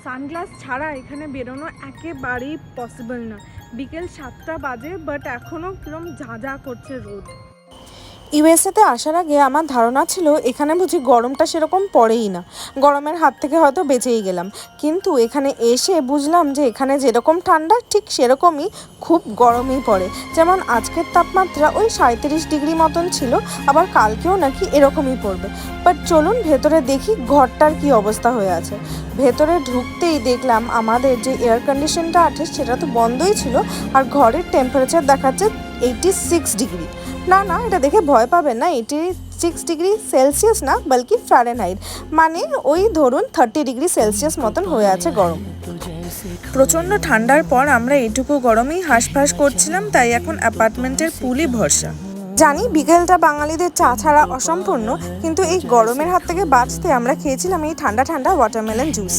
Sunglass ছাড়া এখানে বেরোনো একেবারেই পসিবল না। বিকেল 7টা বাজে, বাট এখনও কিরম ঝাঁঝা করছে রোদ। ইউএসএতে আসার আগে আমার ধারণা ছিল এখানে বুঝি গরমটা সেরকম পড়েই না, গরমের হাত থেকে হয়তো বেঁচেই গেলাম। কিন্তু এখানে এসে বুঝলাম যে এখানে যেরকম ঠান্ডা ঠিক সেরকমই খুব গরমই পড়ে। যেমন আজকের তাপমাত্রা ওই 37 ডিগ্রি মতন ছিল, আবার কালকেও নাকি এরকমই পড়বে। বাট চলুন ভেতরে দেখি ঘরটার কি অবস্থা হয়ে আছে। ভেতরে ঢুকতেই দেখলাম আমাদের যে এয়ার কন্ডিশনটা আছে সেটা তো বন্ধই ছিল, আর ঘরের টেম্পারেচার দেখাচ্ছে 86 ডিগ্রি। না না, এটা দেখে ভয় পাবেন না, 86 ডিগ্রি সেলসিয়াস না, বলকি ফারেনহাইট, মানে ওই ধরুন 30 ডিগ্রি সেলসিয়াস মতন হয়ে আছে গরম। প্রচণ্ড ঠান্ডার পর আমরা এইটুকু গরমেই হাঁসফাঁস করছিলাম, তাই এখন অ্যাপার্টমেন্টের পুলই ভরসা। জানি বিকেলটা বাঙালিদের চা ছাড়া অসম্পূর্ণ, কিন্তু এই গরমের হাত থেকে বাঁচতে আমরা খেয়েছিলাম এই ঠান্ডা ঠান্ডা ওয়াটারমেলন জুস।